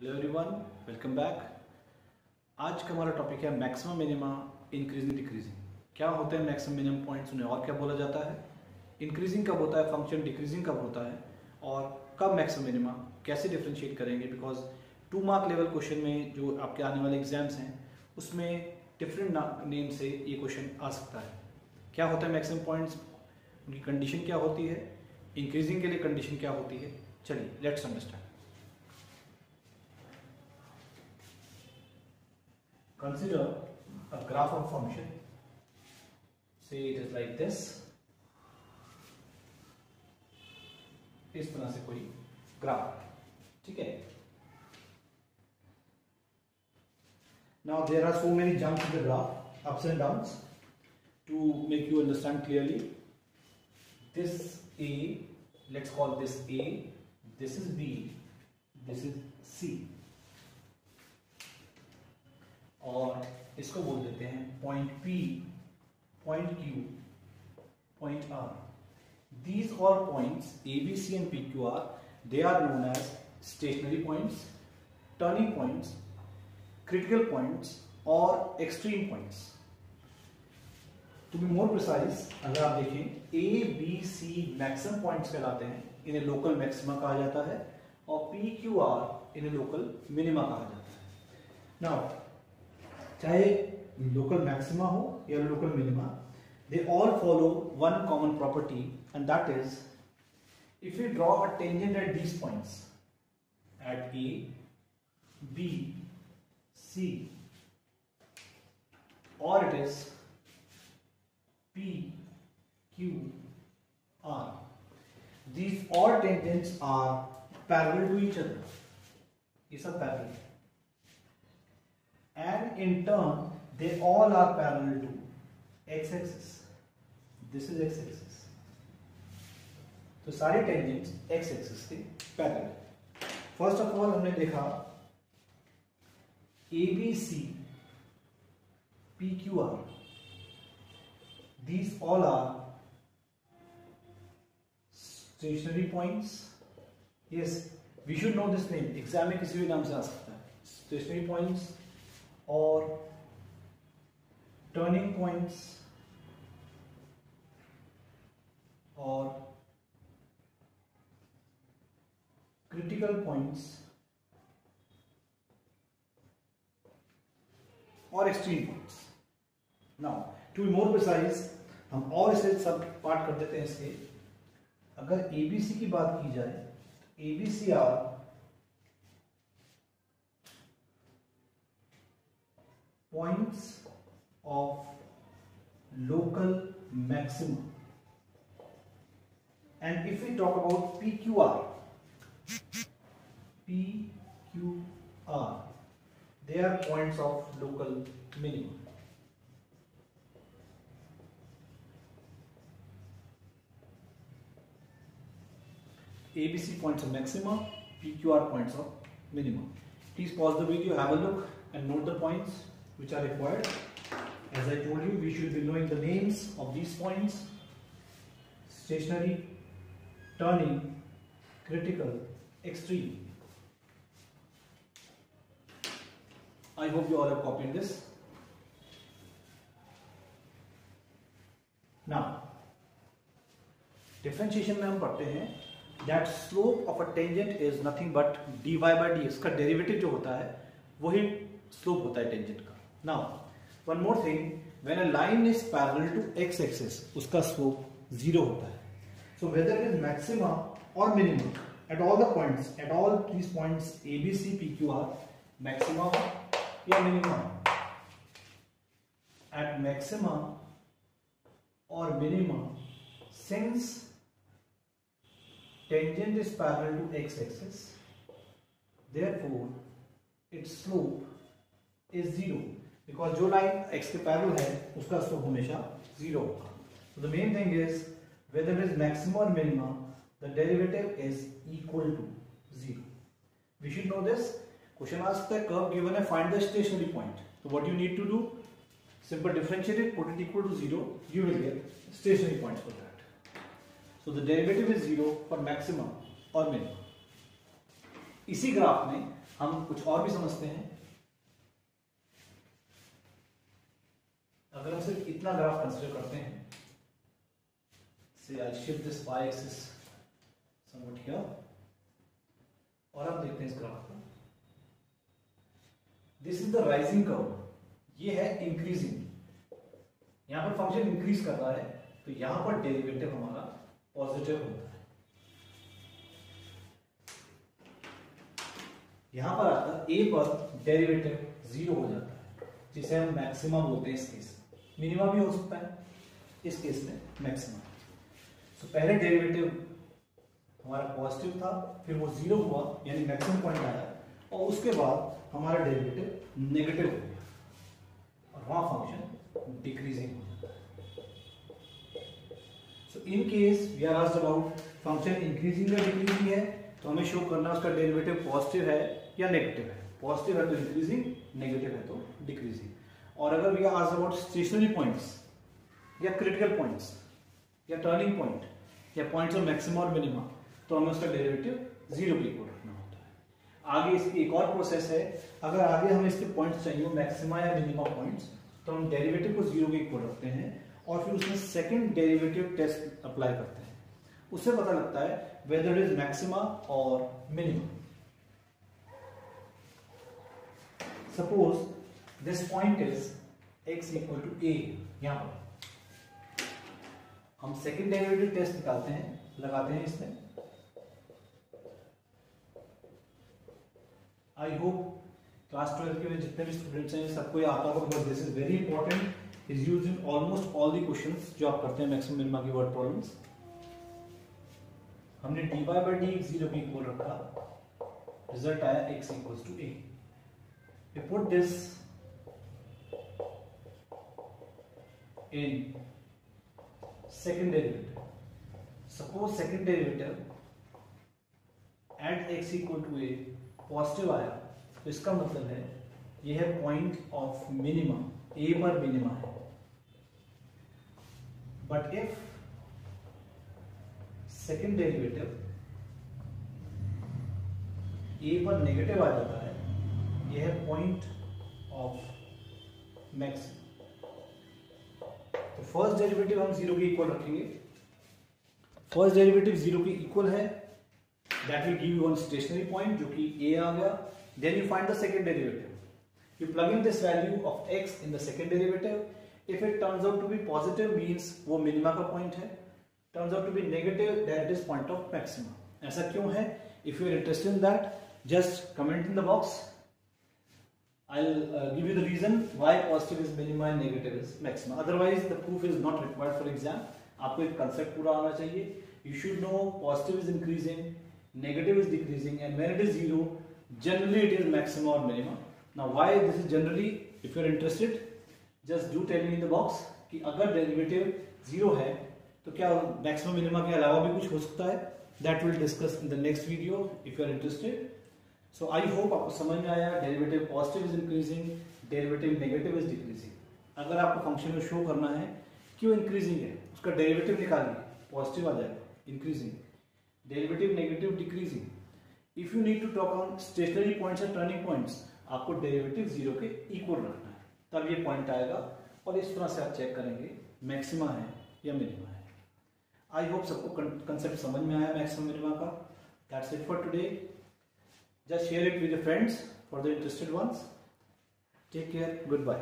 Hello everyone, welcome back. आज का हमारा टॉपिक है मैक्सिमम मिनिमा इंक्रीजिंग डिक्रीजिंग। क्या होते हैं मैक्सिमम मिनिमम पॉइंट्स, उन्हें और क्या बोला जाता है, इंक्रीजिंग कब होता है फंक्शन, डिक्रीजिंग कब होता है और कब मैक्सिमम मिनिमा, कैसे डिफ्रेंशिएट करेंगे। बिकॉज 2 मार्क लेवल क्वेश्चन में जो आपके आने वाले एग्जाम्स हैं उसमें डिफरेंट नेम से ये क्वेश्चन आ सकता है। क्या होता है मैक्सिमम पॉइंट्स, उनकी कंडीशन क्या होती है, इंक्रीजिंग के लिए कंडीशन क्या होती है। चलिए let's understand. Consider a graph of function. Say it is like this. इस तरह से कोई ग्राफ, ठीक है। Now there are so many jumps in the graph, ups and downs. To make you understand clearly, this A, let's call this A. This is B. This is C. और इसको बोल देते हैं point P, point Q, point R. These all points A, B, C and P, Q, R, they are known as stationary points, turning points, critical points और extreme points. To be more precise, अगर आप देखें A, B, C maximum points कहलाते हैं, इन्हें local maxima कहा जाता है, और P, Q, R इन्हें लोकल मिनिमा कहा जाता है। Now चाहे लोकल मैक्सिमा हो या local minima, they all follow one common property, and that is if we draw a tangent at these points, at A, B, C, or it is P, Q, R, these all tangents are parallel to each other. ये सब parallel, and in turn they all are parallel to x-axis. This is x-axis. तो सारे tangents x-axis के parallel. First of all हमने देखा ABC, PQR, these all are stationary points. Yes, we should know this name. Exam में किसी भी नाम से आ सकता है। Stationary points और टर्निंग पॉइंट्स और क्रिटिकल पॉइंट्स और extreme points. Now to be more precise, हम और इसे सब पार्ट कर देते हैं इसके। अगर एबीसी की बात की जाए, ABC are points of local maximum, and if we talk about PQR, they are points of local minimum. ABC points of maxima, PQR points of minimum. Please pause the video, have a look and note the points which are required. As I told you, we should be knowing the names of these points: stationary, turning, critical, extreme. I hope you all have copied this. Now, differentiation में हम पढ़ते हैं that slope of a tangent is nothing but dy by dx का derivative जो होता है वही slope होता है टेंजेंट का। Now, one more thing, when a line is parallel to x-axis, उसका slope 0 होता है। So whether it is maxima or minimum, at all the points, at all these points A, B, C, P, Q, R, maxima या minima, at maxima or minima, since tangent is parallel to x-axis, therefore its slope is 0. Because जो line x के parallel है उसका slope हमेशा 0 होगा। So the main thing is whether it is maxima or minima, the derivative is equal to 0. We should know this. Question आ सकता है curve given है, find the stationary point. So what you need to do? Simple differentiate it, put it equal to 0. You will get stationary points for that. So the derivative is 0 for maxima or minima. इसी graph में हम कुछ और भी समझते हैं। अगर हम सिर्फ इतना ग्राफ कंसिडर करते हैं, से I shift this y axis somewhat here, और अब देखते हैं इस ग्राफ को। This is the rising curve, ये है इंक्रीजिंग, यहां पर फंक्शन इंक्रीज कर रहा है, तो यहां पर डेरिवेटिव हमारा पॉजिटिव होता है। यहां पर आता है a पर डेरिवेटिव 0 हो जाता है, जिसे हम मैक्सिमा बोलते हैं। इस केस मिनिमा भी हो सकता है, इस केस में मैक्सिमा। तो पहले डेरिवेटिव हमारा पॉजिटिव था, फिर वो 0 हुआ यानी मैक्सिमम पॉइंट आया, और उसके बाद हमारा डेरिवेटिव नेगेटिव हो गया और वहां फंक्शन डिक्रीजिंग हो जाता है। So in case we are asked about function increasing या डिक्रीजिंग है, तो हमें शो करना उसका डेरिवेटिव पॉजिटिव है या नेगेटिव है। पॉजिटिव है तो इंक्रीजिंग, नेगेटिव है तो डिक्रीजिंग। और अगर we are asked about stationary points या क्रिटिकल पॉइंट्स या टर्निंग पॉइंट या पॉइंट्स ऑफ मैक्सिमा और मिनिमा, तो हमें उसका डेरिवेटिव 0 के इक्वल रखना होता है। आगे इसकी एक और प्रोसेस है, अगर आगे हमें इसके पॉइंट्स चाहिए मैक्सिमा या मिनिमा पॉइंट्स, तो हम डेरिवेटिव को 0 के इक्वल रखते हैं और फिर उसमें सेकंड डेरिवेटिव टेस्ट अप्लाई करते हैं। उससे पता लगता है वेदर इट इज मैक्सिमा और minima. Suppose this point is x equal to a, यहां पर हम सेकंड डेरिवेटिव टेस्ट निकालते हैं, लगाते हैं इसमें। आई होप क्लास 12 के जितने भी स्टूडेंट्स हैं सबको ये आता होगा, because this is very important, is used in almost all the questions जो आप करते हैं मैक्सिमम मिनिमा की वर्ड प्रॉब्लम्स। हमने dy by dx 0 के इक्वल रखा, रिजल्ट आया x equals to a। We put this in second derivative. Suppose second derivative at x equal to a positive आया, तो इसका मतलब है ये है पॉइंट ऑफ मिनिमा, a पर मिनिमा है। But if second derivative a पर नेगेटिव आ जाता है, यह है पॉइंट ऑफ मैक्सिमम। तो फर्स्ट डेरिवेटिव हम 0 के इक्वल रखेंगे। फर्स्ट डेरिवेटिव 0 के इक्वल है, that will give you one stationary point जो कि a आ गया। Then you find the second derivative, you plug in this value of x in the second derivative. If it turns out to be positive means वो minima का point है, turns out to be negative that is point of maxima. ऐसा क्यों है? If you are interested in that, just comment in the box. I'll give you the reason why positive is minima and negative is maxima. Otherwise the proof is not required for exam. आपको एक concept पूरा आना चाहिए. You should know positive is increasing, negative is decreasing, and when it is 0, generally it is maxima or minima. Now why this is generally? If you are interested, just do tell me in the box कि अगर derivative 0 है तो क्या maximum minima के अलावा भी कुछ हो सकता है? That will discuss in the next video if you are interested. So I hope आपको समझ में आया, derivative positive is increasing, derivative negative is decreasing. अगर आपको फंक्शन में शो करना है क्यों इंक्रीजिंग है, उसका डेरिवेटिव निकालिए, पॉजिटिव आ जाएगा, increasing, derivative negative, decreasing. If you need to talk on stationary points और टर्निंग पॉइंट्स, आपको डेरिवेटिव 0 के इक्वल रखना है, तब ये पॉइंट आएगा और इस तरह से आप चेक करेंगे मैक्सिमा है या मिनिमा है। आई होप सबको कंसेप्ट समझ में आया मैक्सिमम मिनिमा का। That's it for today. Just share it with your friends for the interested ones. Take care. Goodbye.